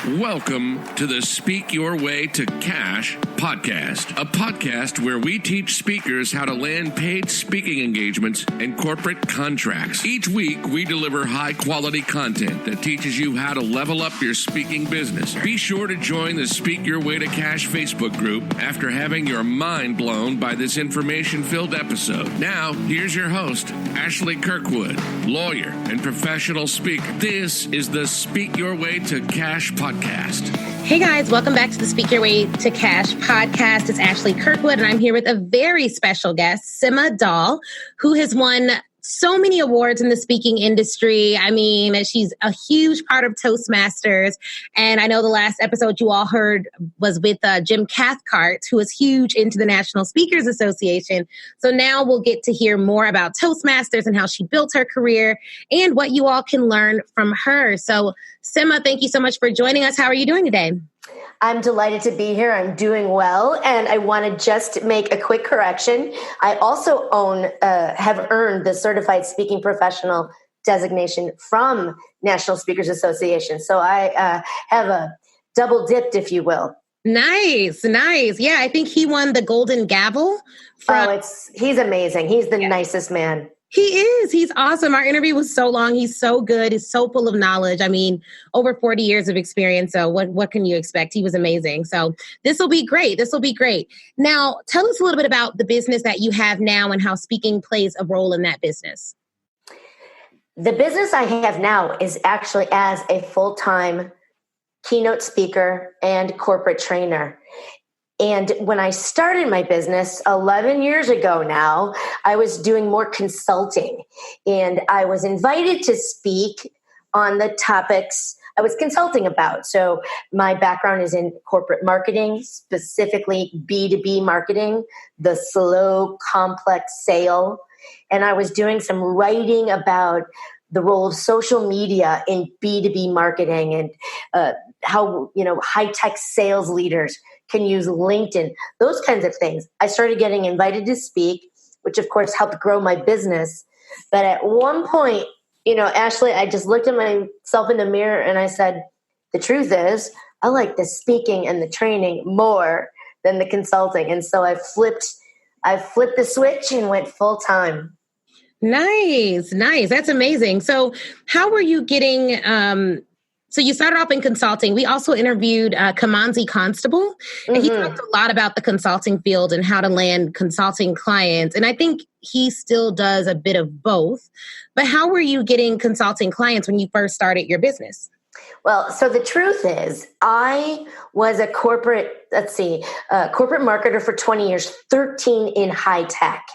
Welcome to the Speak Your Way to Cash podcast, a podcast where we teach speakers how to land paid speaking engagements and corporate contracts. Each week, we deliver high-quality content that teaches you how to level up your speaking business. Be sure to join the Speak Your Way to Cash Facebook group after having your mind blown by this information-filled episode. Now, here's your host, Ashley Kirkwood, lawyer and professional speaker. This is the Speak Your Way to Cash podcast. Hey guys, welcome back to the Speak Your Way to Cash podcast. It's Ashley Kirkwood, and I'm here with a very special guest, Sima Dahl, who has won so many awards in the speaking industry. I mean, she's a huge part of Toastmasters. And I know the last episode you all heard was with Jim Cathcart, who is huge into the National Speakers Association. So now we'll get to hear more about Toastmasters and how she built her career and what you all can learn from her. So Sima, thank you so much for joining us. How are you doing today? I'm delighted to be here. I'm doing well. And I want to just make a quick correction. I also have earned the Certified Speaking Professional designation from National Speakers Association. So I have a double dipped, if you will. Nice. Yeah, I think he won the Golden Gavel. He's amazing. He's the nicest man. He is. He's awesome. Our interview was so long. He's so good. He's so full of knowledge. I mean, over 40 years of experience. So what can you expect? He was amazing. So this will be great. Now, tell us a little bit about the business that you have now and how speaking plays a role in that business. The business I have now is actually as a full-time keynote speaker and corporate trainer. And when I started my business 11 years ago now, I was doing more consulting, and I was invited to speak on the topics I was consulting about. So my background is in corporate marketing, specifically B2B marketing, the slow, complex sale. And I was doing some writing about the role of social media in B2B marketing and how, high-tech sales leaders can use LinkedIn, those kinds of things. I started getting invited to speak, which of course helped grow my business. But at one point, Ashley, I just looked at myself in the mirror and I said, the truth is, I like the speaking and the training more than the consulting. And so I flipped the switch and went full time. Nice. That's amazing. So how were you getting, so you started off in consulting. We also interviewed Kamanzi Constable, and he talked a lot about the consulting field and how to land consulting clients. And I think he still does a bit of both. But how were you getting consulting clients when you first started your business? Well, so the truth is, I was a corporate marketer for 20 years, 13 in high tech.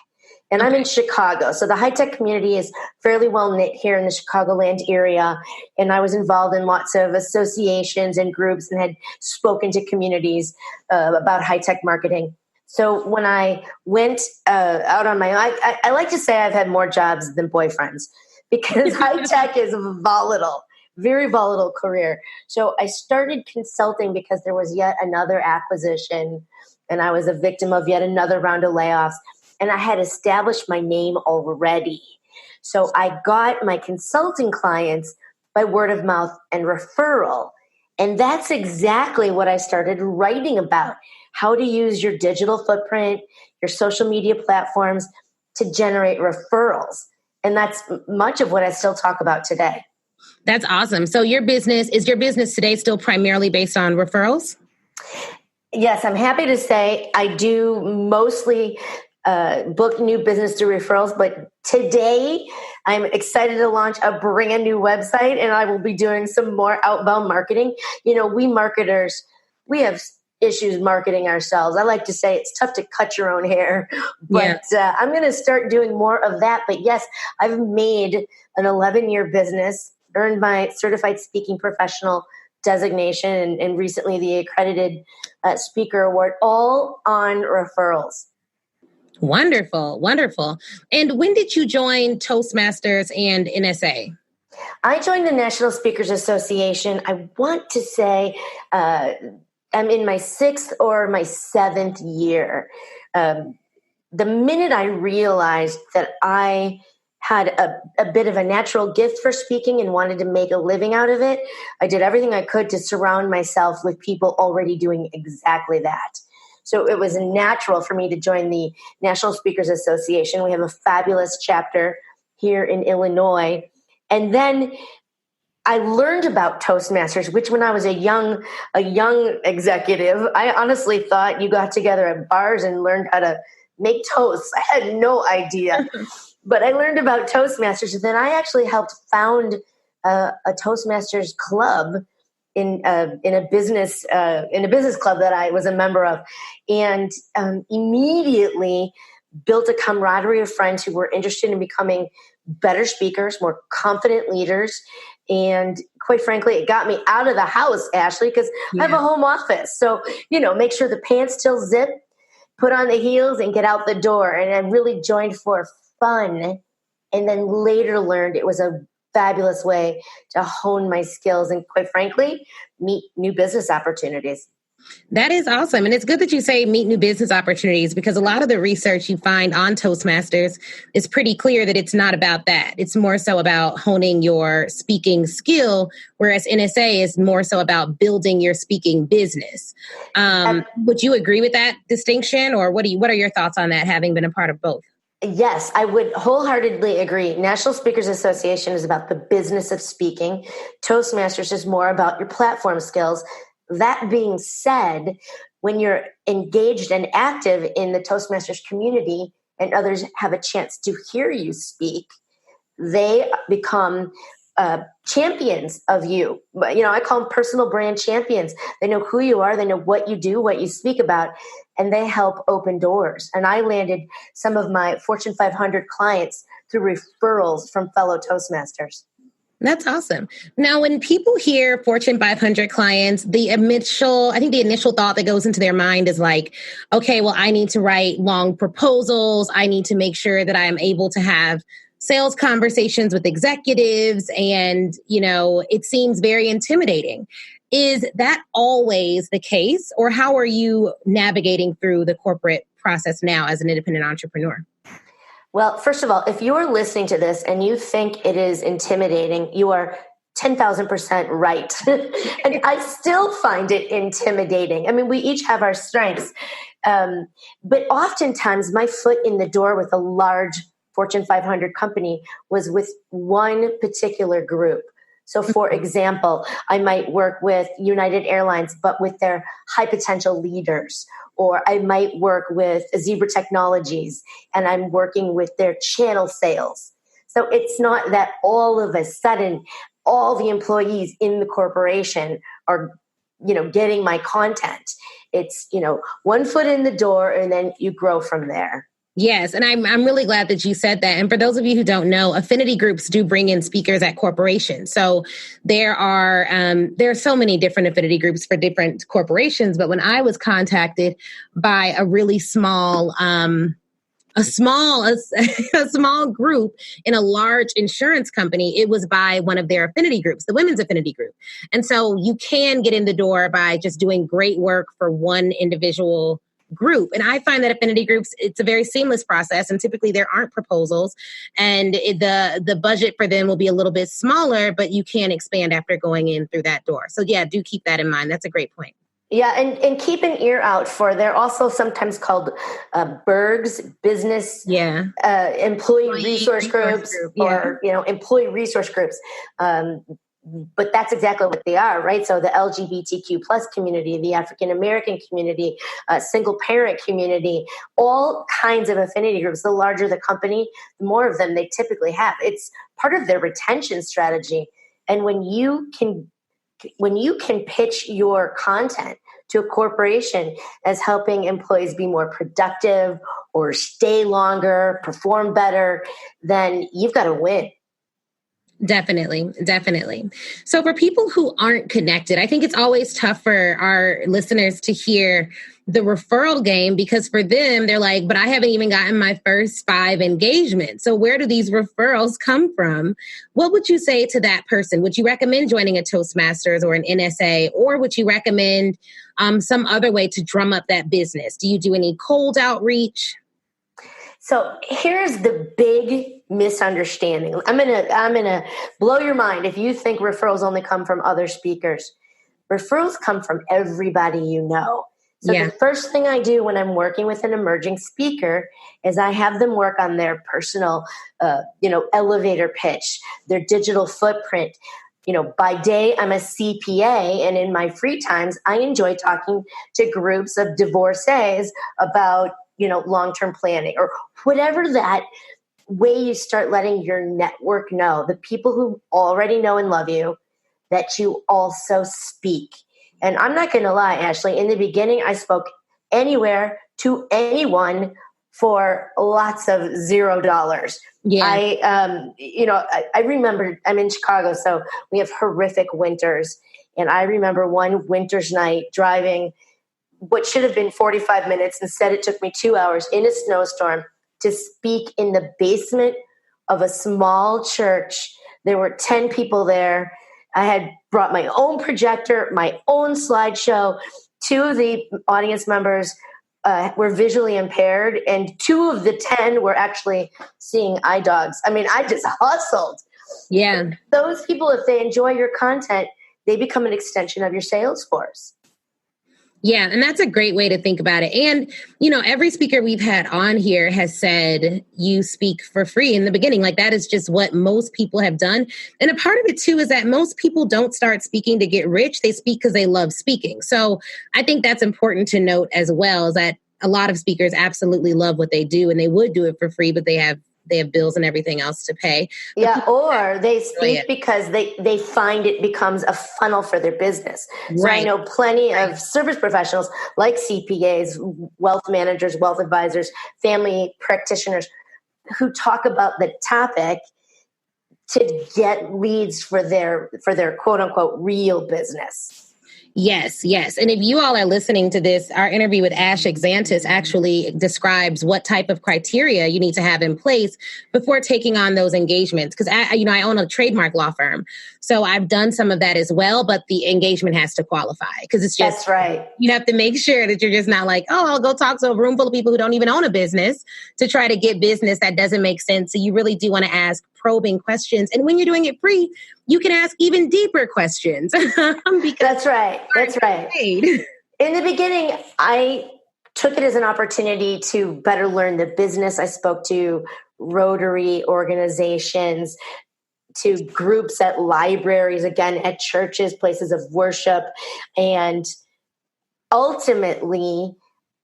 And I'm in Chicago. So the high-tech community is fairly well knit here in the Chicagoland area. And I was involved in lots of associations and groups and had spoken to communities about high-tech marketing. So when I went out on my own, I like to say I've had more jobs than boyfriends because high-tech is volatile, very volatile career. So I started consulting because there was yet another acquisition and I was a victim of yet another round of layoffs. And I had established my name already. So I got my consulting clients by word of mouth and referral. And that's exactly what I started writing about, how to use your digital footprint, your social media platforms to generate referrals. And that's much of what I still talk about today. That's awesome. So is your business today still primarily based on referrals? Yes, I'm happy to say I do mostly book new business through referrals. But today I'm excited to launch a brand new website and I will be doing some more outbound marketing. We marketers, we have issues marketing ourselves. I like to say it's tough to cut your own hair, but I'm going to start doing more of that. But yes, I've made an 11-year business, earned my Certified Speaking Professional designation and recently the Accredited Speaker Award, all on referrals. Wonderful. And when did you join Toastmasters and NSA? I joined the National Speakers Association. I want to say I'm in my 6th or my 7th year. The minute I realized that I had a bit of a natural gift for speaking and wanted to make a living out of it, I did everything I could to surround myself with people already doing exactly that. So it was natural for me to join the National Speakers Association. We have a fabulous chapter here in Illinois. And then I learned about Toastmasters, which when I was a young executive, I honestly thought you got together at bars and learned how to make toasts. I had no idea. But I learned about Toastmasters, and then I actually helped found a Toastmasters club in a business club that I was a member of, and immediately built a camaraderie of friends who were interested in becoming better speakers, more confident leaders. And quite frankly, it got me out of the house, Ashley, because I have a home office. So, make sure the pants still zip, put on the heels, and get out the door. And I really joined for fun, and then later learned it was a fabulous way to hone my skills and, quite frankly, meet new business opportunities. That is awesome. And it's good that you say meet new business opportunities, because a lot of the research you find on Toastmasters is pretty clear that it's not about that. It's more so about honing your speaking skill, whereas NSA is more so about building your speaking business. Would you agree with that distinction, or what are your thoughts on that, having been a part of both? Yes, I would wholeheartedly agree. National Speakers Association is about the business of speaking. Toastmasters is more about your platform skills. That being said, when you're engaged and active in the Toastmasters community and others have a chance to hear you speak, they become champions of you. I call them personal brand champions. They know who you are. They know what you do, what you speak about, and they help open doors. And I landed some of my Fortune 500 clients through referrals from fellow Toastmasters. That's awesome. Now, when people hear Fortune 500 clients, the initial thought that goes into their mind is like, okay, well, I need to write long proposals. I need to make sure that I am able to have sales conversations with executives. And, it seems very intimidating. Is that always the case? Or how are you navigating through the corporate process now as an independent entrepreneur? Well, first of all, if you're listening to this and you think it is intimidating, you are 10,000% right. And I still find it intimidating. I mean, we each have our strengths. But oftentimes my foot in the door with a large Fortune 500 company was with one particular group. So for example, I might work with United Airlines, but with their high potential leaders. Or I might work with Zebra Technologies and I'm working with their channel sales. So it's not that all of a sudden, all the employees in the corporation are, getting my content. It's, one foot in the door and then you grow from there. Yes. And I'm really glad that you said that. And for those of you who don't know, affinity groups do bring in speakers at corporations. So there are so many different affinity groups for different corporations. But when I was contacted by a really small group in a large insurance company, it was by one of their affinity groups, the women's affinity group. And so you can get in the door by just doing great work for one individual group. And I find that affinity groups, it's a very seamless process. And typically there aren't proposals and the budget for them will be a little bit smaller, but you can expand after going in through that door. So yeah, do keep that in mind. That's a great point. Yeah, and keep an ear out for, they're also sometimes called BERGs, business employee resource groups, or employee resource groups. But that's exactly what they are, right? So the LGBTQ plus community, the African American community, single parent community, all kinds of affinity groups. The larger the company, the more of them they typically have. It's part of their retention strategy. And when you can pitch your content to a corporation as helping employees be more productive or stay longer, perform better, then you've got to win. Definitely. So for people who aren't connected, I think it's always tough for our listeners to hear the referral game, because for them, they're like, but I haven't even gotten my first 5 engagements. So where do these referrals come from? What would you say to that person? Would you recommend joining a Toastmasters or an NSA, or would you recommend some other way to drum up that business? Do you do any cold outreach? So here's the big misunderstanding. I'm gonna blow your mind if you think referrals only come from other speakers. Referrals come from everybody you know. So the first thing I do when I'm working with an emerging speaker is I have them work on their personal, elevator pitch, their digital footprint. By day, I'm a CPA, and in my free times, I enjoy talking to groups of divorcees about, long-term planning or whatever that way you start letting your network know, the people who already know and love you, that you also speak. And I'm not going to lie, Ashley, in the beginning, I spoke anywhere to anyone for lots of $0. Yeah. I remember I'm in Chicago, so we have horrific winters. And I remember one winter's night driving what should have been 45 minutes. Instead, it took me 2 hours in a snowstorm to speak in the basement of a small church. There were 10 people there. I had brought my own projector, my own slideshow. 2 of the audience members were visually impaired, and 2 of the 10 were actually seeing eye dogs. I mean, I just hustled. Yeah. Those people, if they enjoy your content, they become an extension of your sales force. Yeah, and that's a great way to think about it. And, every speaker we've had on here has said you speak for free in the beginning. Like, that is just what most people have done. And a part of it, too, is that most people don't start speaking to get rich. They speak because they love speaking. So I think that's important to note as well, is that a lot of speakers absolutely love what they do, and they would do it for free, but they have bills and everything else to pay. But or they speak because they find it becomes a funnel for their business. So I know plenty of service professionals like CPAs, wealth managers, wealth advisors, family practitioners who talk about the topic to get leads for their quote unquote real business. Yes. And if you all are listening to this, our interview with Ash Exantis actually describes what type of criteria you need to have in place before taking on those engagements. Because I own a trademark law firm, so I've done some of that as well. But the engagement has to qualify, because it's just, that's right. You have to make sure that you're just not like, oh, I'll go talk to a room full of people who don't even own a business to try to get business. That doesn't make sense. So you really do want to ask probing questions, and when you're doing it free, you can ask even deeper questions. That's right. In the beginning, I took it as an opportunity to better learn the business. I spoke to Rotary organizations, to groups at libraries, again, at churches, places of worship. And ultimately,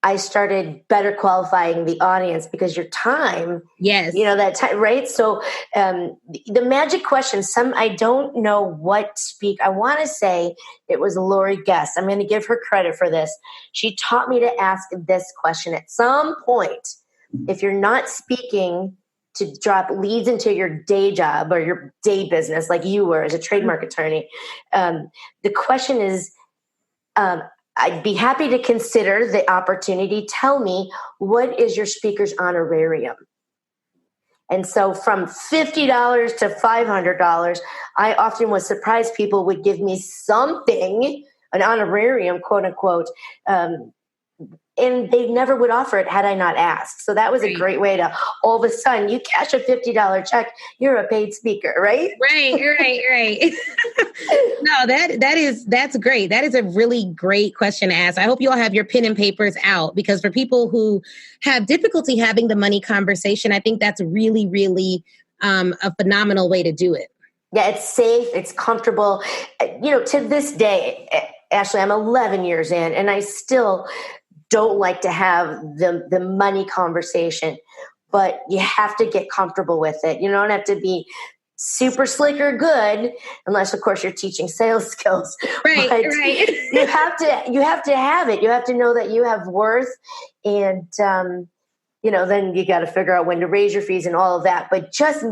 I started better qualifying the audience, because your time, that time, right? So the magic question, I don't know what I want to say it was Lori Guest. I'm going to give her credit for this. She taught me to ask this question at some point. If you're not speaking to drop leads into your day job or your day business, like you were as a trademark attorney, the question is, I'd be happy to consider the opportunity. Tell me, what is your speaker's honorarium? And so from $50 to $500, I often was surprised people would give me something, an honorarium, quote unquote, and they never would offer it had I not asked. So that was a great way to, all of a sudden, you cash a $50 check, you're a paid speaker, right? Right. No, that's great. That is a really great question to ask. I hope you all have your pen and papers out, because for people who have difficulty having the money conversation, I think that's really, really a phenomenal way to do it. Yeah, it's safe, it's comfortable. To this day, Ashley, I'm 11 years in, and I still don't like to have the money conversation, but you have to get comfortable with it. You don't have to be super slick or good, unless of course you're teaching sales skills. Right. You have to have it. You have to know that you have worth, and then you got to figure out when to raise your fees and all of that. But just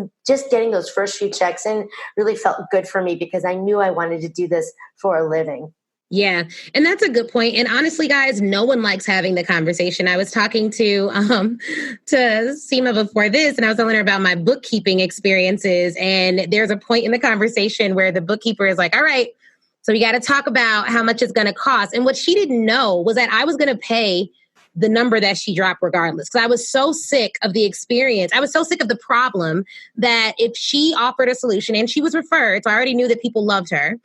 getting those first few checks in really felt good for me, because I knew I wanted to do this for a living. Yeah. And that's a good point. And honestly, guys, no one likes having the conversation. I was talking to Sima before this, and I was telling her about my bookkeeping experiences. And there's a point in the conversation where the bookkeeper is like, all right, so we got to talk about how much it's going to cost. And what she didn't know was that I was going to pay the number that she dropped regardless. Because I was so sick of the experience. I was so sick of the problem that if she offered a solution and she was referred, so I already knew that people loved her,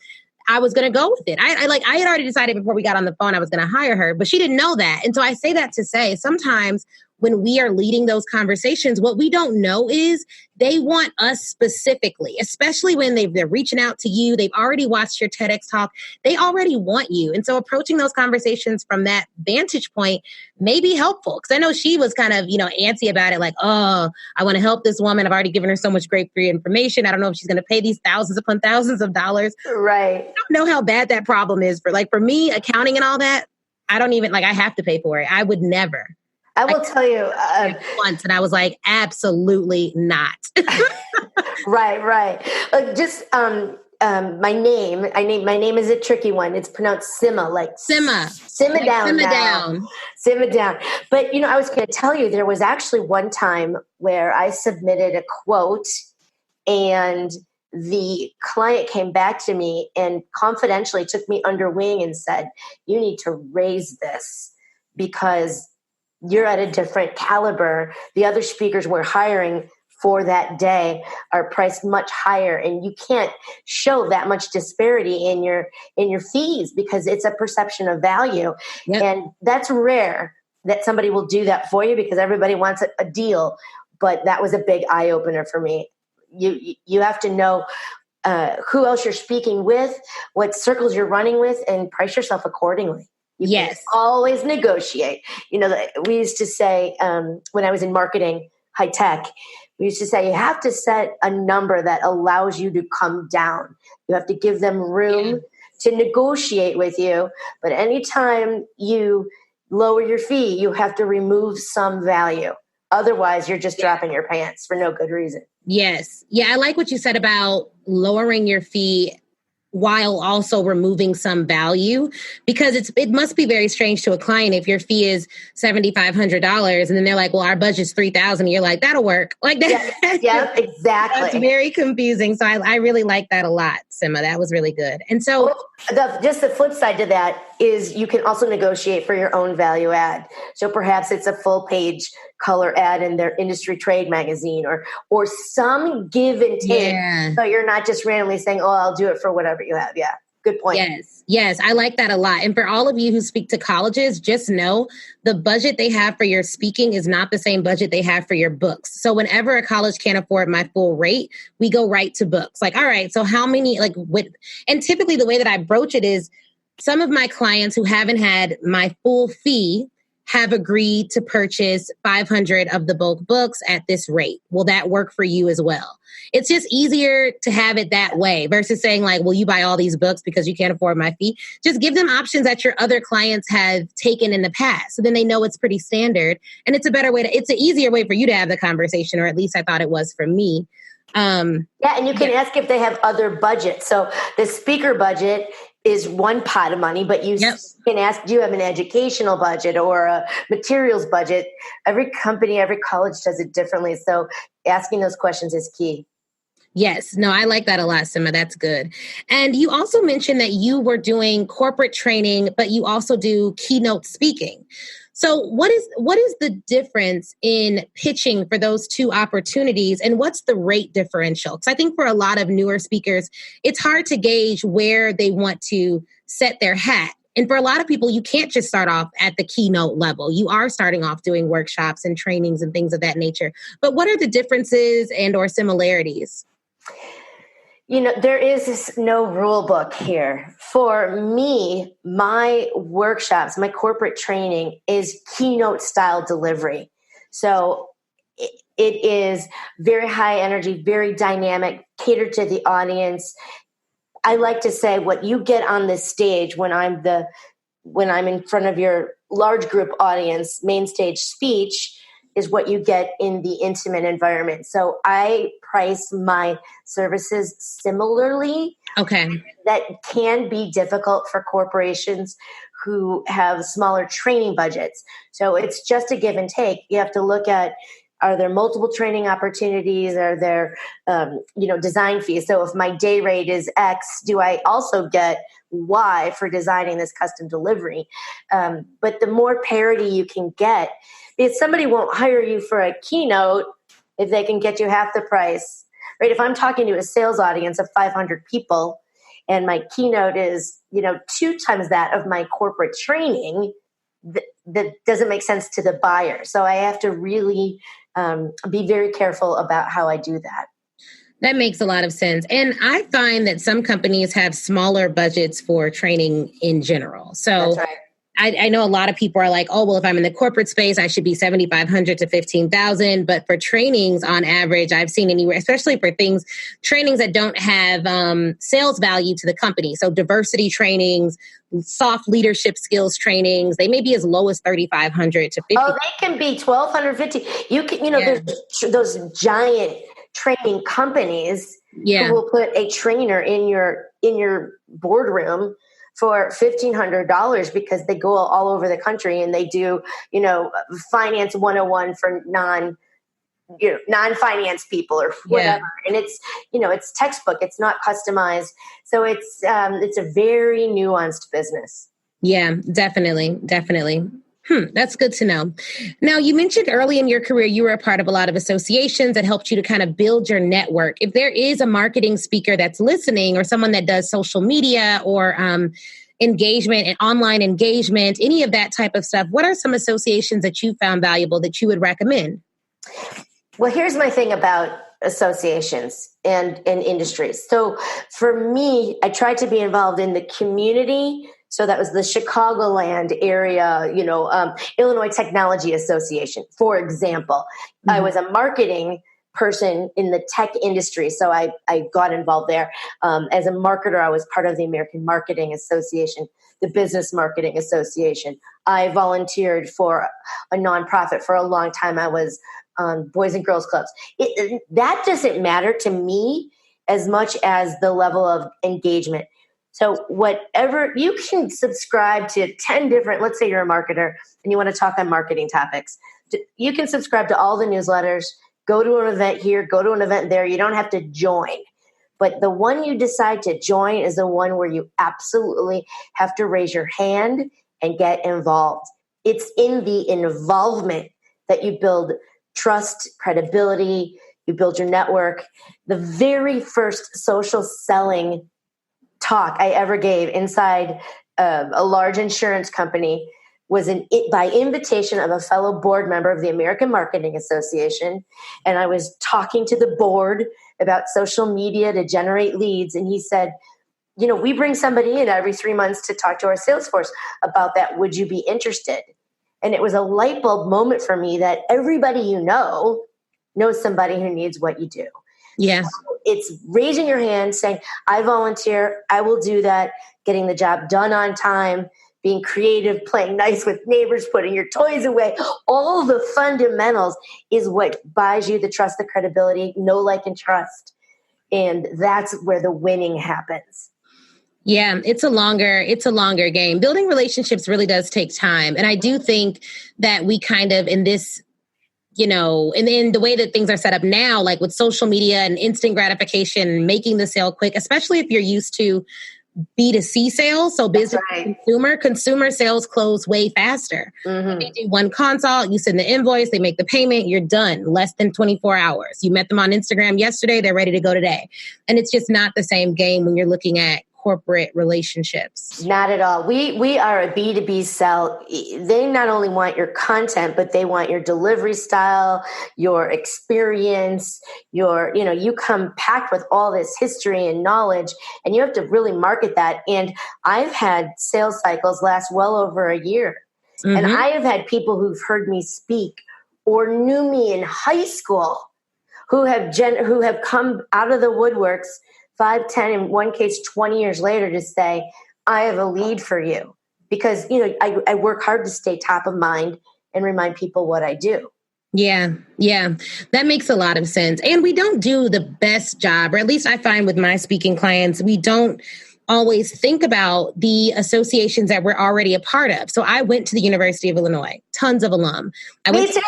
I was going to go with it. I had already decided before we got on the phone I was going to hire her, but she didn't know that. And so I say that to say sometimes when we are leading those conversations, what we don't know is they want us specifically, especially when they're reaching out to you. They've already watched your TEDx talk. They already want you. And so approaching those conversations from that vantage point may be helpful. Because I know she was kind of, antsy about it. Like, oh, I want to help this woman. I've already given her so much great free information. I don't know if she's going to pay these thousands upon thousands of dollars. Right. I don't know how bad that problem is for me, accounting and all that. I don't even I have to pay for it. I would never. I will tell you once, and I was like, absolutely not. Right. Just my name. My name is a tricky one. It's pronounced Sima, like Sima. Sima down. Sima down. Sima down. But I was going to tell you there was actually one time where I submitted a quote, and the client came back to me and confidentially took me under wing and said, "You need to raise this because you're at a different caliber. The other speakers we're hiring for that day are priced much higher, and you can't show that much disparity in your fees because it's a perception of value." Yep. And that's rare that somebody will do that for you because everybody wants a deal. But that was a big eye opener for me. You have to know who else you're speaking with, what circles you're running with, and price yourself accordingly. You yes. Always negotiate. We used to say when I was in marketing, high tech, we used to say you have to set a number that allows you to come down. You have to give them room to negotiate with you. But anytime you lower your fee, you have to remove some value. Otherwise, you're just dropping your pants for no good reason. Yes. Yeah, I like what you said about lowering your fee while also removing some value, because it must be very strange to a client if your fee is $7,500 and then they're like, well, our budget's $3,000. You're like, that'll work. Like that. Yeah, exactly. That's very confusing. So I really like that a lot, Sima. That was really good. And so just the flip side to that is you can also negotiate for your own value add. So perhaps it's a full page color ad in their industry trade magazine or some give and take. Yeah. So you're not just randomly saying, oh, I'll do it for whatever you have. Yeah. Good point. Yes. I like that a lot. And for all of you who speak to colleges, just know the budget they have for your speaking is not the same budget they have for your books. So whenever a college can't afford my full rate, we go right to books. Like, all right, so how many, and typically the way that I broach it is some of my clients who haven't had my full fee have agreed to purchase 500 of the bulk books at this rate. Will that work for you as well? It's just easier to have it that way versus saying like, will you buy all these books because you can't afford my fee? Just give them options that your other clients have taken in the past. So then they know it's pretty standard. And it's a better way it's an easier way for you to have the conversation, or at least I thought it was for me. And you can ask if they have other budgets. So the speaker budget is one pot of money, but you can ask, do you have an educational budget or a materials budget? Every company, every college does it differently. So asking those questions is key. Yes. No, I like that a lot, Sima. That's good. And you also mentioned that you were doing corporate training, but you also do keynote speaking. So what is the difference in pitching for those two opportunities, and what's the rate differential? Because I think for a lot of newer speakers, it's hard to gauge where they want to set their hat. And for a lot of people, you can't just start off at the keynote level. You are starting off doing workshops and trainings and things of that nature. But what are the differences and or similarities? There is no rule book here. For me, my workshops, my corporate training is keynote style delivery. So it is very high energy, very dynamic, catered to the audience. I like to say what you get on this stage when I'm in front of your large group audience, main stage speech, is what you get in the intimate environment. So I price my services similarly. Okay. That can be difficult for corporations who have smaller training budgets. So it's just a give and take. You have to look at, are there multiple training opportunities? Are there, design fees? So if my day rate is X, do I also get why for designing this custom delivery. But the more parity you can get, because somebody won't hire you for a keynote if they can get you half the price, right? If I'm talking to a sales audience of 500 people and my keynote is, 2 times that of my corporate training, that doesn't make sense to the buyer. So I have to really be very careful about how I do that. That makes a lot of sense. And I find that some companies have smaller budgets for training in general. So that's right. I know a lot of people are like, oh, well, if I'm in the corporate space, I should be $7,500 to $15,000. But for trainings on average, I've seen anywhere, especially for trainings that don't have sales value to the company. So diversity trainings, soft leadership skills trainings, they may be as low as $3,500 to $50,000. Oh, they can be $1,200, $50,000. You can, there's those giant training companies who will put a trainer in your boardroom for $1,500 because they go all over the country and they do, finance 101 for non-finance people or whatever. And it's, it's textbook, it's not customized. So it's a very nuanced business. Yeah, definitely. That's good to know. Now, you mentioned early in your career, you were a part of a lot of associations that helped you to kind of build your network. If there is a marketing speaker that's listening or someone that does social media or engagement and online engagement, any of that type of stuff, what are some associations that you found valuable that you would recommend? Well, here's my thing about associations and industries. So for me, I tried to be involved in the community. So that was the Chicagoland area, Illinois Technology Association, for example. Mm-hmm. I was a marketing person in the tech industry, so I got involved there. As a marketer, I was part of the American Marketing Association, the Business Marketing Association. I volunteered for a nonprofit for a long time. I was on Boys and Girls Clubs. That doesn't matter to me as much as the level of engagement. So whatever, you can subscribe to 10 different, let's say you're a marketer and you want to talk on marketing topics. You can subscribe to all the newsletters, go to an event here, go to an event there. You don't have to join. But the one you decide to join is the one where you absolutely have to raise your hand and get involved. It's in the involvement that you build trust, credibility, you build your network. The very first social selling talk I ever gave inside a large insurance company was by invitation of a fellow board member of the American Marketing Association. And I was talking to the board about social media to generate leads. And he said, we bring somebody in every 3 months to talk to our sales force about that. Would you be interested? And it was a light bulb moment for me that everybody knows somebody who needs what you do. Yeah. So it's raising your hand, saying, I volunteer, I will do that, getting the job done on time, being creative, playing nice with neighbors, putting your toys away. All the fundamentals is what buys you the trust, the credibility, know, like, and trust. And that's where the winning happens. Yeah, it's a longer game. Building relationships really does take time. And I do think that we kind of in this, and in the way that things are set up now, like with social media and instant gratification, making the sale quick, especially if you're used to B2C sales, so business to consumer sales close way faster. Mm-hmm. They do one consult, you send the invoice, they make the payment, you're done. Less than 24 hours. You met them on Instagram yesterday, they're ready to go today. And it's just not the same game when you're looking at corporate relationships. Not at all. We are a B2B sell. They not only want your content, but they want your delivery style, your experience, you come packed with all this history and knowledge, and you have to really market that. And I've had sales cycles last well over a year. Mm-hmm. And I have had people who've heard me speak or knew me in high school who have come out of the woodworks 5, 10, in one case, 20 years later to say, I have a lead for you. Because, I work hard to stay top of mind and remind people what I do. Yeah. That makes a lot of sense. And we don't do the best job, or at least I find with my speaking clients, we don't always think about the associations that we're already a part of. So I went to the University of Illinois, tons of alum. Me too.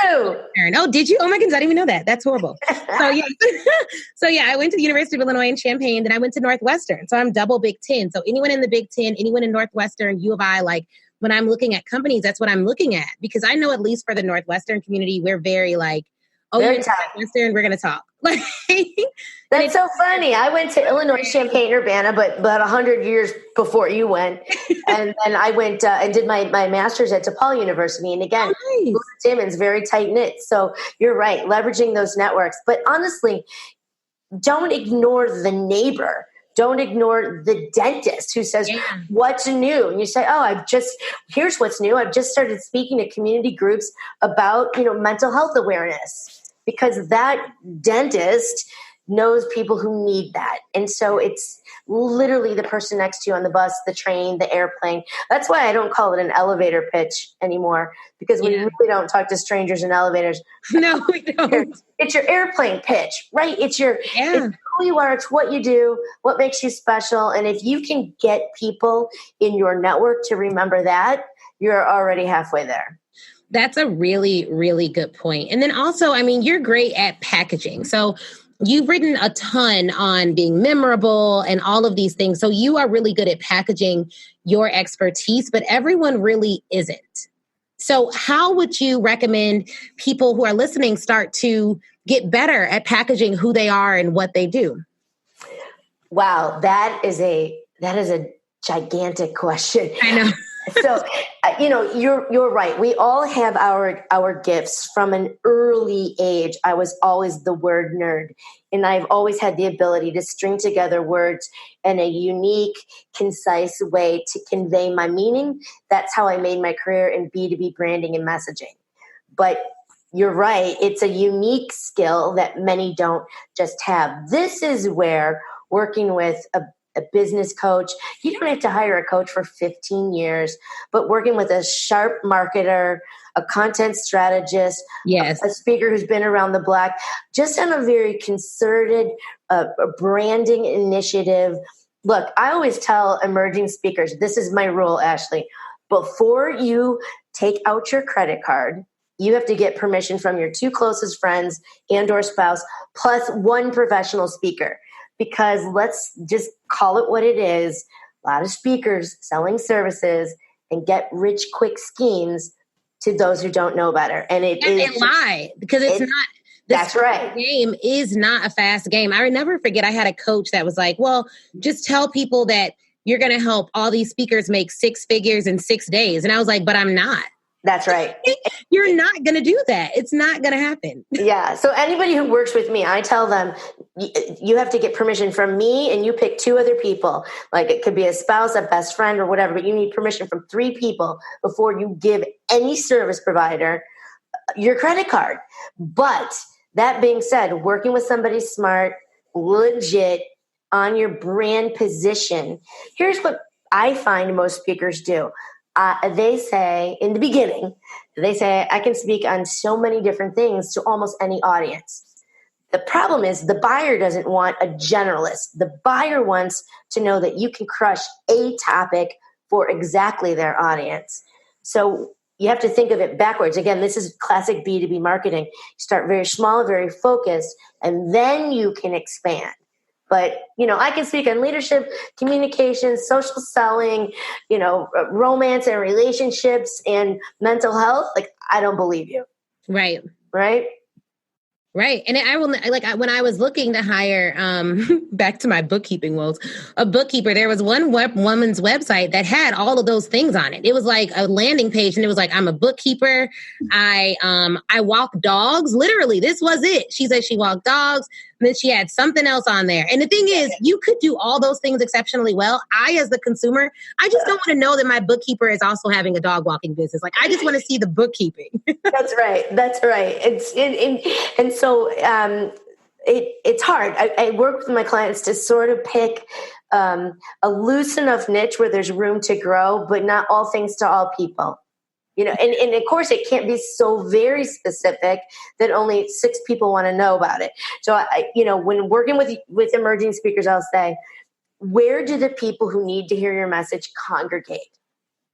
Oh, did you? Oh my goodness, I didn't even know that. That's horrible. So yeah, I went to the University of Illinois in Champaign, then I went to Northwestern. So I'm double Big Ten. So anyone in the Big Ten, anyone in Northwestern, U of I, like when I'm looking at companies, that's what I'm looking at. Because I know at least for the Northwestern community, we're very like, oh, you're Northwestern, we're going to talk. That's so funny. I went to Illinois, Champaign-Urbana, but 100 years before you went. And then I went and did my master's at DePaul University. And again, Timmons, very tight-knit. So you're right, leveraging those networks. But honestly, don't ignore the neighbor. Don't ignore the dentist who says, what's new? And you say, oh, here's what's new. I've just started speaking to community groups about, mental health awareness. Because that dentist knows people who need that. And so it's literally the person next to you on the bus, the train, the airplane. That's why I don't call it an elevator pitch anymore, because we really don't talk to strangers in elevators. No, we don't. It's your airplane pitch, right? It's who you are. It's what you do, what makes you special. And if you can get people in your network to remember that, you're already halfway there. That's a really, really good point. And then also, I mean, you're great at packaging. So you've written a ton on being memorable and all of these things. So you are really good at packaging your expertise, but everyone really isn't. So how would you recommend people who are listening start to get better at packaging who they are and what they do? Wow, that is a gigantic question. I know. So, you're right. We all have our gifts from an early age. I was always the word nerd, and I've always had the ability to string together words in a unique, concise way to convey my meaning. That's how I made my career in B2B branding and messaging. But you're right. It's a unique skill that many don't just have. This is where working with a business coach. You don't have to hire a coach for 15 years, but working with a sharp marketer, a content strategist, a speaker who's been around the block, just on a very concerted branding initiative. Look, I always tell emerging speakers, this is my rule, Ashley. Before you take out your credit card, you have to get permission from your 2 closest friends and or spouse, plus 1 professional speaker. Because let's just call it what it is. A lot of speakers selling services and get rich quick schemes to those who don't know better. And they lie because it's not. That's right. Game is not a fast game. I never forget I had a coach that was like, well, just tell people that you're going to help all these speakers make 6 figures in 6 days. And I was like, but I'm not. That's right. You're not going to do that. It's not going to happen. Yeah. So anybody who works with me, I tell them, you have to get permission from me and you pick 2 other people. Like it could be a spouse, a best friend or whatever, but you need permission from 3 people before you give any service provider your credit card. But that being said, working with somebody smart, legit, on your brand position, here's what I find most speakers do. They say in the beginning, I can speak on so many different things to almost any audience. The problem is the buyer doesn't want a generalist. The buyer wants to know that you can crush a topic for exactly their audience. So you have to think of it backwards. Again, this is classic B2B marketing. You start very small, very focused, and then you can expand. But, I can speak on leadership, communication, social selling, romance and relationships and mental health. Like, I don't believe you. Right. Right. Right. And I will when I was looking to hire, back to my bookkeeping woes, a bookkeeper, there was one woman's website that had all of those things on it. It was like a landing page and it was like, I'm a bookkeeper. I walk dogs. Literally, this was it. She said she walked dogs. And then she had something else on there. And the thing is, you could do all those things exceptionally well. As the consumer, I just don't want to know that my bookkeeper is also having a dog walking business. Like, I just want to see the bookkeeping. That's right. And so it's hard. I work with my clients to sort of pick a loose enough niche where there's room to grow, but not all things to all people. And of course it can't be so very specific that only 6 people want to know about it. So when working with emerging speakers, I'll say, where do the people who need to hear your message congregate?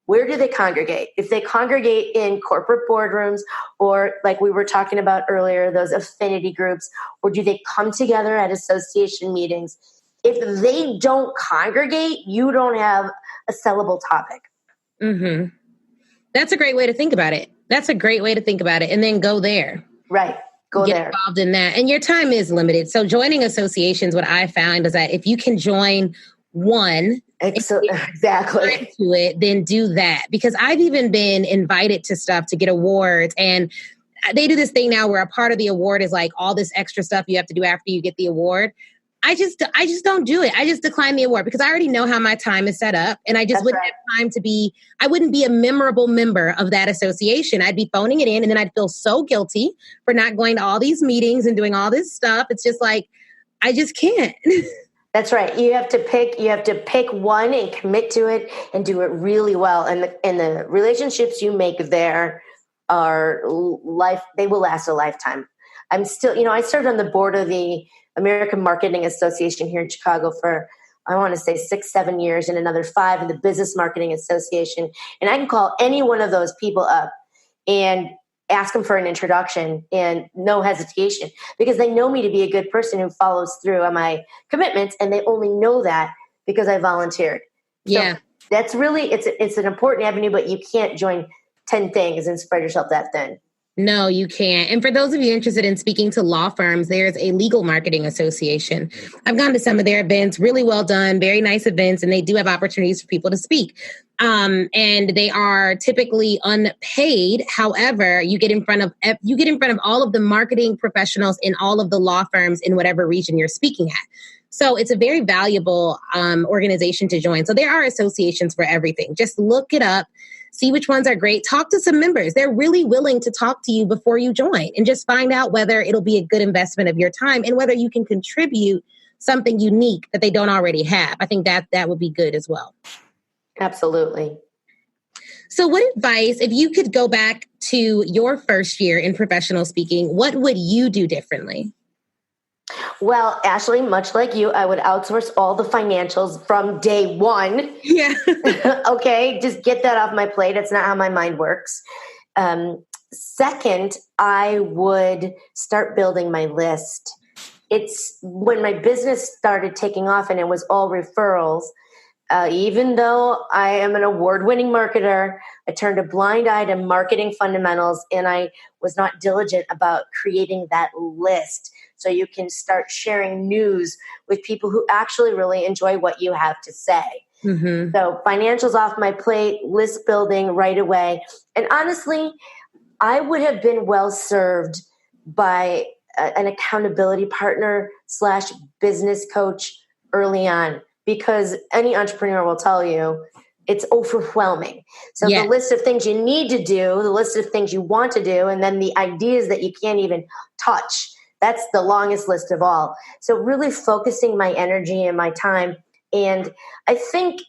Where do they congregate? If they congregate in corporate boardrooms, or like we were talking about earlier, those affinity groups, or do they come together at association meetings? If they don't congregate, you don't have a sellable topic. Mm-hmm. That's a great way to think about it. And then go there. Right. Get involved in that. And your time is limited. So joining associations, what I found is that if you can join one, exactly, to it, then do that. Because I've even been invited to stuff to get awards, and they do this thing now where a part of the award is like all this extra stuff you have to do after you get the award. I just don't do it. I just decline the award because I already know how my time is set up, and I just wouldn't have time I wouldn't be a memorable member of that association. I'd be phoning it in, and then I'd feel so guilty for not going to all these meetings and doing all this stuff. It's just like, I just can't. That's right. You have to pick one and commit to it and do it really well. And the relationships you make there they will last a lifetime. I'm still, I served on the board of the American Marketing Association here in Chicago for, I want to say 6-7 years, and another 5 in the Business Marketing Association. And I can call any one of those people up and ask them for an introduction, and no hesitation, because they know me to be a good person who follows through on my commitments, and they only know that because I volunteered. Yeah. So that's really, it's an important avenue, but you can't join 10 things and spread yourself that thin. No, you can't. And for those of you interested in speaking to law firms, there's a legal marketing association. I've gone to some of their events, really well done, very nice events, and they do have opportunities for people to speak. And they are typically unpaid. However, you get in front of all of the marketing professionals in all of the law firms in whatever region you're speaking at. So it's a very valuable organization to join. So there are associations for everything. Just look it up. See which ones are great. Talk to some members. They're really willing to talk to you before you join, and just find out whether it'll be a good investment of your time and whether you can contribute something unique that they don't already have. I think that would be good as well. Absolutely. So what advice, if you could go back to your first year in professional speaking, what would you do differently? Well, Ashley, much like you, I would outsource all the financials from day one. Yeah. Okay, just get that off my plate. It's not how my mind works. Second, I would start building my list. It's when my business started taking off and it was all referrals. Even though I am an award-winning marketer, I turned a blind eye to marketing fundamentals, and I was not diligent about creating that list. So you can start sharing news with people who actually really enjoy what you have to say. Mm-hmm. So financials off my plate, list building right away. And honestly, I would have been well served by an accountability partner / business coach early on, because any entrepreneur will tell you it's overwhelming. So The list of things you need to do, the list of things you want to do, and then the ideas that you can't even touch. That's the longest list of all. So really focusing my energy and my time. And I think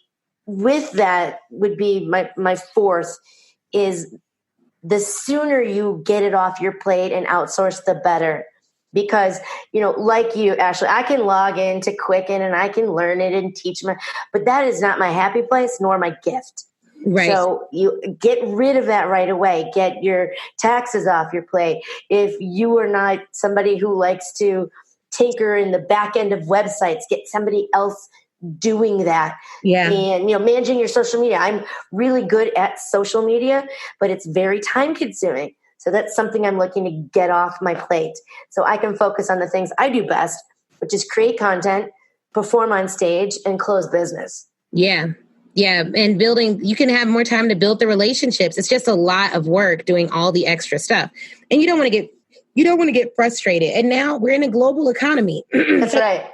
with that would be my fourth is the sooner you get it off your plate and outsource, the better. Because, like you, Ashley, I can log into Quicken and I can learn it and teach but that is not my happy place nor my gift. Right. So you get rid of that right away. Get your taxes off your plate. If you are not somebody who likes to tinker in the back end of websites, get somebody else doing that. Yeah. And, managing your social media. I'm really good at social media, but it's very time consuming. So that's something I'm looking to get off my plate so I can focus on the things I do best, which is create content, perform on stage, and close business. Yeah. Yeah. And you can have more time to build the relationships. It's just a lot of work doing all the extra stuff. And you don't want to get frustrated. And now we're in a global economy. That's right.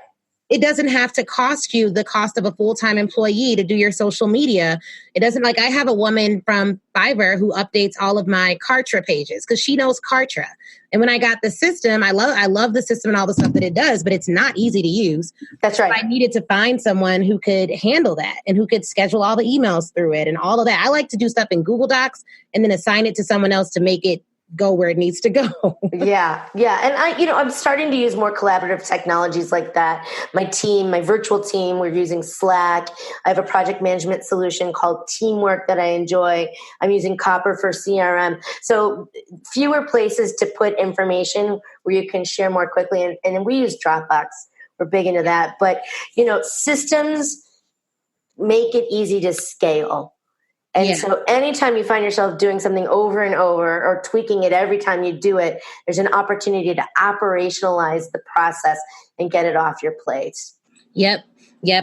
It doesn't have to cost you the cost of a full-time employee to do your social media. It doesn't, I have a woman from Fiverr who updates all of my Kartra pages because she knows Kartra. And when I got the system, I love the system and all the stuff that it does, but it's not easy to use. That's right. So I needed to find someone who could handle that and who could schedule all the emails through it and all of that. I like to do stuff in Google Docs and then assign it to someone else to make it go where it needs to go. Yeah. And I'm starting to use more collaborative technologies like that. My virtual team, we're using Slack. I have a project management solution called Teamwork that I enjoy. I'm using Copper for CRM. So fewer places to put information where you can share more quickly. And we use Dropbox. We're big into that. But, systems make it easy to scale. And so anytime you find yourself doing something over and over or tweaking it every time you do it, there's an opportunity to operationalize the process and get it off your plate. Yep.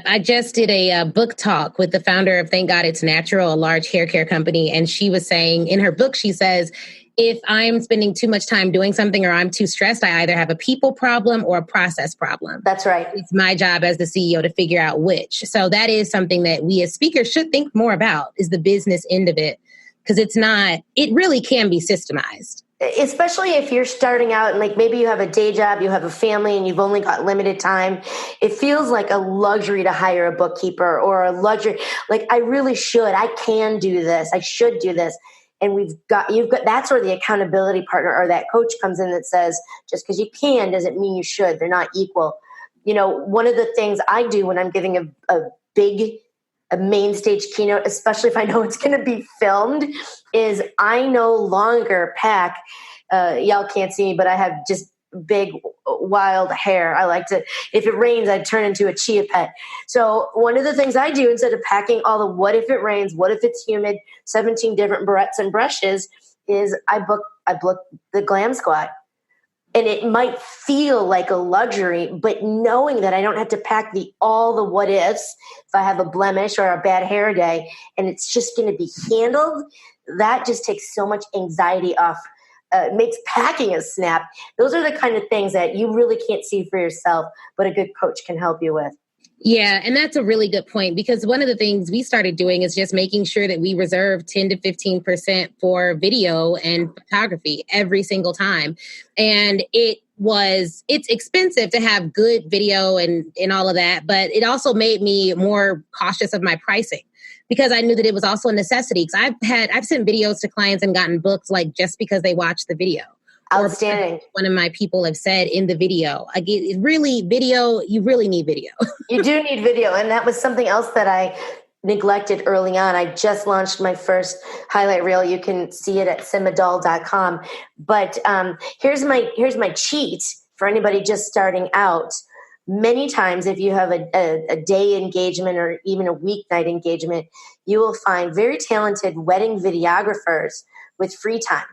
I just did a book talk with the founder of Thank God It's Natural, a large hair care company. And she was saying in her book, she says, if I'm spending too much time doing something or I'm too stressed, I either have a people problem or a process problem. That's right. It's my job as the CEO to figure out which. So that is something that we as speakers should think more about, is the business end of it. Because it really can be systemized. Especially if you're starting out and like maybe you have a day job, you have a family and you've only got limited time. It feels like a luxury to hire a bookkeeper or a luxury. Like I can do this. I should do this. And you've got, that's where the accountability partner or that coach comes in that says, just because you can doesn't mean you should. They're not equal. One of the things I do when I'm giving a main stage keynote, especially if I know it's going to be filmed, is I no longer pack, y'all can't see me, but I have just big wild hair. I like to, if it rains, I'd turn into a chia pet. So one of the things I do instead of packing all the what if it rains, what if it's humid, 17 different barrettes and brushes, is I book the Glam Squad. And it might feel like a luxury, but knowing that I don't have to pack all the what ifs if I have a blemish or a bad hair day, and it's just going to be handled, that just takes so much anxiety off. Makes packing a snap. Those are the kind of things that you really can't see for yourself, but a good coach can help you with. Yeah, and that's a really good point, because one of the things we started doing is just making sure that we reserve 10 to 15% for video and photography every single time. And it's expensive to have good video and all of that, but it also made me more cautious of my pricing, because I knew that it was also a necessity. Because I've sent videos to clients and gotten booked like just because they watched the video. Outstanding. One of my people have said in the video, you really need video. You do need video. And that was something else that I neglected early on. I just launched my first highlight reel. You can see it at simadahl.com. But here's my cheat for anybody just starting out. Many times, if you have a day engagement or even a weeknight engagement, you will find very talented wedding videographers with free time,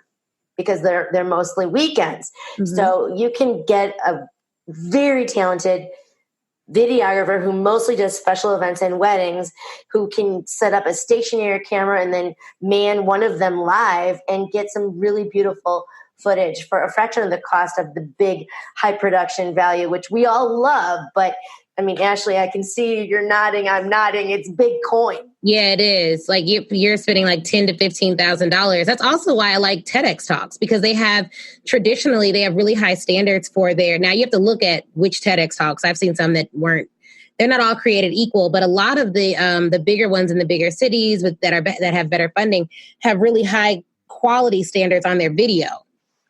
because they're mostly weekends. Mm-hmm. So you can get a very talented videographer who mostly does special events and weddings, who can set up a stationary camera and then man one of them live and get some really beautiful footage for a fraction of the cost of the big high production value, which we all love. But I mean, Ashley, I can see you're nodding. I'm nodding. It's big coin. Yeah, it is. Like you're spending like $10,000 to $15,000. That's also why I like TEDx talks, because they have really high standards for now you have to look at which TEDx talks. I've seen some that they're not all created equal, but a lot of the bigger ones in the bigger cities that have better funding have really high quality standards on their video.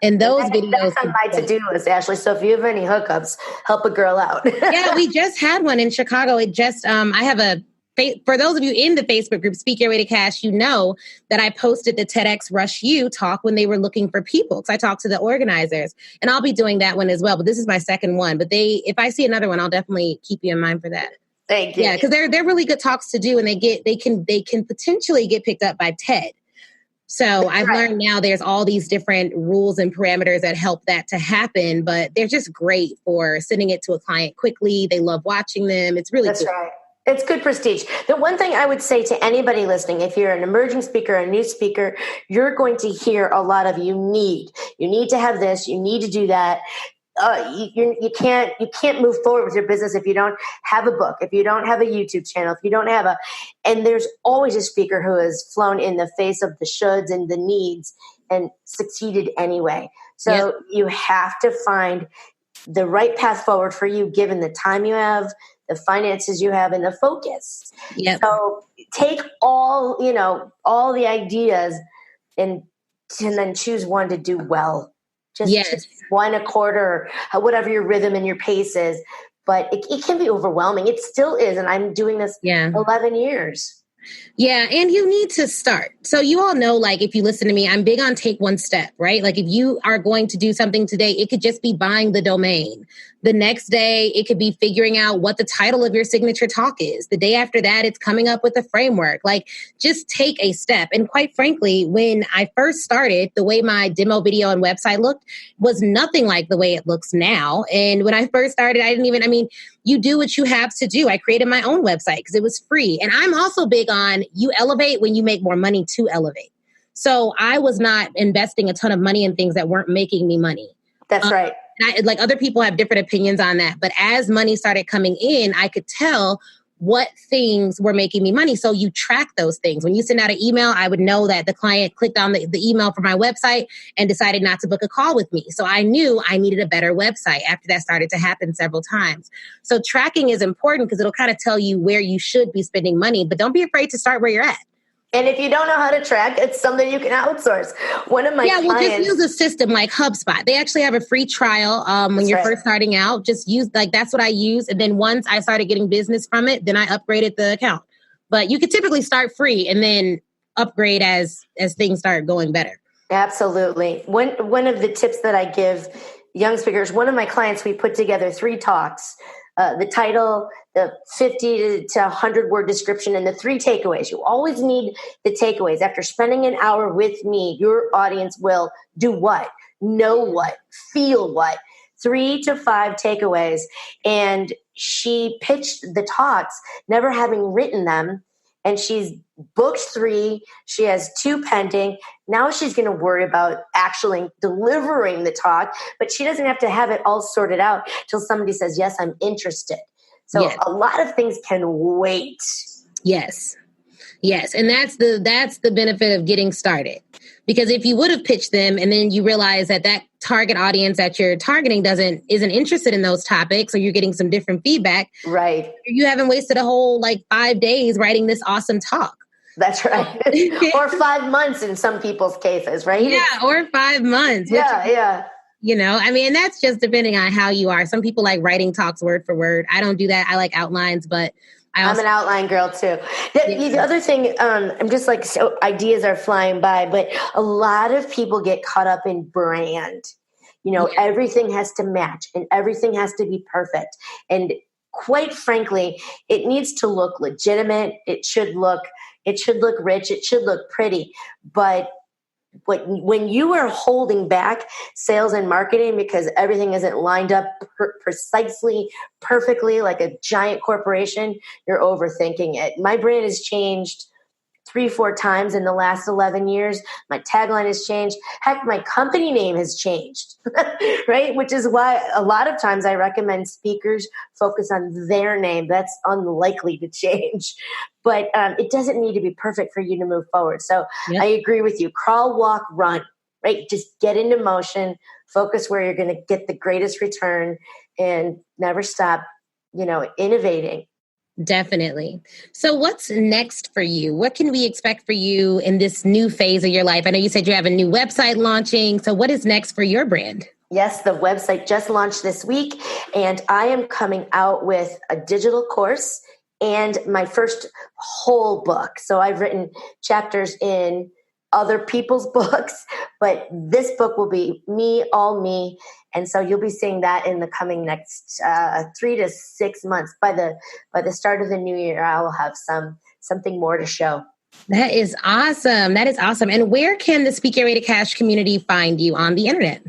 And those videos. That's on my to-do list, Ashley. So if you have any hookups, help a girl out. Yeah, we just had one in Chicago. For those of you in the Facebook group, Speak Your Way to Cash, you know that I posted the TEDx Rush You talk when they were looking for people. Because I talked to the organizers, and I'll be doing that one as well. But this is my second one. But if I see another one, I'll definitely keep you in mind for that. Thank you. Yeah, because they're really good talks to do, and they can potentially get picked up by TED. So I've learned now there's all these different rules and parameters that help that to happen, but they're just great for sending it to a client quickly. They love watching them. It's really That's right. It's good prestige. The one thing I would say to anybody listening, if you're an emerging speaker, a new speaker, you're going to hear a lot of you need to have this, you need to do that. You can't move forward with your business if you don't have a book, if you don't have a YouTube channel, if you don't have and there's always a speaker who has flown in the face of the shoulds and the needs and succeeded anyway. So You have to find the right path forward for you, given the time you have, the finances you have, and the focus. Yep. So take all the ideas and and then choose one to do well. Just Yes. one a quarter, or whatever your rhythm and your pace is. But it can be overwhelming. It still is. And I'm doing this 11 years. Yeah. And you need to start. So you all know, like, if you listen to me, I'm big on take one step, right? Like if you are going to do something today, it could just be buying the domain. The next day, it could be figuring out what the title of your signature talk is. The day after that, it's coming up with a framework. Like, just take a step. And quite frankly, when I first started, the way my demo video and website looked was nothing like the way it looks now. And when I first started, you do what you have to do. I created my own website because it was free. And I'm also big on you elevate when you make more money to elevate. So I was not investing a ton of money in things that weren't making me money. That's right. And other people have different opinions on that. But as money started coming in, I could tell what things were making me money. So you track those things. When you send out an email, I would know that the client clicked on the email for my website and decided not to book a call with me. So I knew I needed a better website after that started to happen several times. So tracking is important because it'll kind of tell you where you should be spending money, but don't be afraid to start where you're at. And if you don't know how to track, it's something you can outsource. One of my clients... just use a system like HubSpot. They actually have a free trial when you're first starting out. Just use, that's what I use. And then once I started getting business from it, then I upgraded the account. But you could typically start free and then upgrade as things start going better. Absolutely. One of the tips that I give young speakers, one of my clients, we put together 3 talks. The title, the 50 to 100 word description, and the 3 takeaways. You always need the takeaways. After spending an hour with me, your audience will do what, know what, feel what. 3 to 5 takeaways. And she pitched the talks, never having written them. And she's booked 3. She has 2 pending. Now she's going to worry about actually delivering the talk, but she doesn't have to have it all sorted out till somebody says, yes, I'm interested. So a lot of things can wait. Yes. And that's the benefit of getting started. Because if you would have pitched them and then you realize that target audience that you're targeting isn't interested in those topics, or you're getting some different feedback, right? You haven't wasted a whole 5 days writing this awesome talk. That's right. Or 5 months in some people's cases, right? Yeah, or 5 months. Yeah. And that's just depending on how you are. Some people like writing talks word for word. I don't do that. I like outlines, but I'm an outline girl too. The other thing, I'm just so ideas are flying by, but a lot of people get caught up in brand. Everything has to match and everything has to be perfect. And quite frankly, it needs to look legitimate. It should look rich. It should look pretty. But when you are holding back sales and marketing because everything isn't lined up precisely, perfectly like a giant corporation, you're overthinking it. My brand has changed 3-4 times in the last 11 years. My tagline has changed. Heck, my company name has changed, right? Which is why a lot of times I recommend speakers focus on their name. That's unlikely to change. But it doesn't need to be perfect for you to move forward. So I agree with you. Crawl, walk, run, right? Just get into motion, focus where you're going to get the greatest return, and never stop, innovating. Definitely. So what's next for you? What can we expect for you in this new phase of your life? I know you said you have a new website launching. So what is next for your brand? Yes, the website just launched this week, and I am coming out with a digital course and my first whole book. So I've written chapters in other people's books, but this book will be me, all me. And so you'll be seeing that in the coming next 3 to 6 months. By the start of the new year, I will have something more to show. That is awesome. And where can the Speak Your Way to Cash community find you on the internet?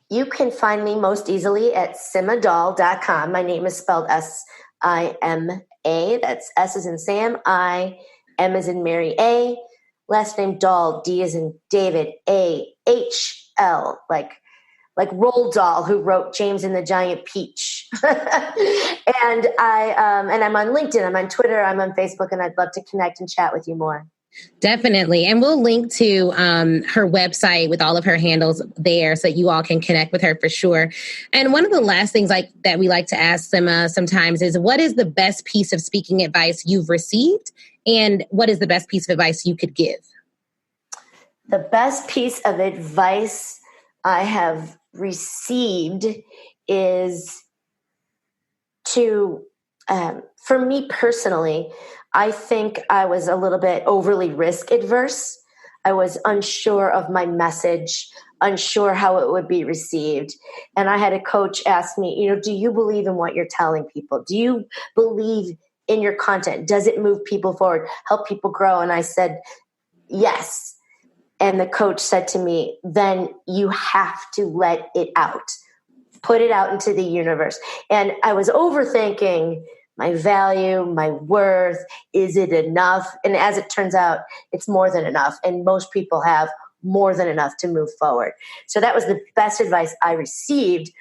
You can find me most easily at simadahl.com. My name is spelled S-I-M-A. That's S as in Sam, I, M as in Mary, A. Last name Dahl, D as in David, A-H-L, like Roald Dahl, who wrote James and the Giant Peach. And I'm on LinkedIn, I'm on Twitter, I'm on Facebook, and I'd love to connect and chat with you more. Definitely. And we'll link to her website with all of her handles there so that you all can connect with her for sure. And one of the last things that we like to ask Sima sometimes is, what is the best piece of speaking advice you've received? And what is the best piece of advice you could give? The best piece of advice I have received is to, for me personally, I think I was a little bit overly risk adverse. I was unsure of my message, unsure how it would be received. And I had a coach ask me, do you believe in what you're telling people? Do you believe in your content? Does it move people forward, help people grow? And I said, yes. And the coach said to me, then you have to let it out. Put it out into the universe. And I was overthinking my value, my worth. Is it enough? And as it turns out, it's more than enough. And most people have more than enough to move forward. So that was the best advice I received.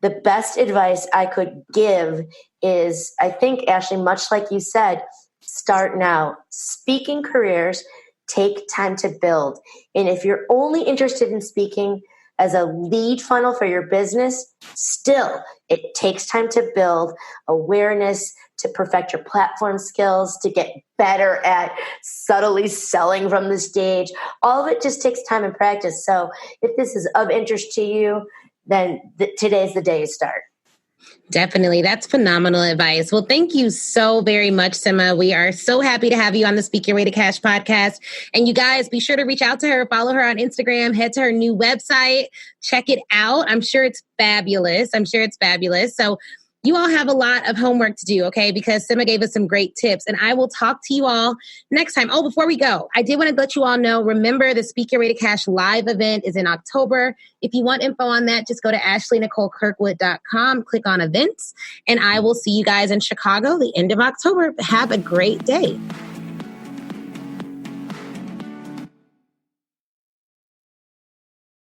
The best advice I could give is, I think, Ashley, much like you said, start now. Speaking careers take time to build. And if you're only interested in speaking as a lead funnel for your business, still, it takes time to build awareness, to perfect your platform skills, to get better at subtly selling from the stage. All of it just takes time and practice. So if this is of interest to you, then today's the day to start. Definitely. That's phenomenal advice. Well, thank you so very much, Sima. We are so happy to have you on the Speak Your Way to Cash podcast. And you guys, be sure to reach out to her, follow her on Instagram, head to her new website, check it out. I'm sure it's fabulous. So you all have a lot of homework to do, okay? Because Sima gave us some great tips, and I will talk to you all next time. Oh, before we go, I did want to let you all know, remember the Speak Your Way to Cash live event is in October. If you want info on that, just go to AshleyNicoleKirkwood.com, click on events, and I will see you guys in Chicago the end of October. Have a great day.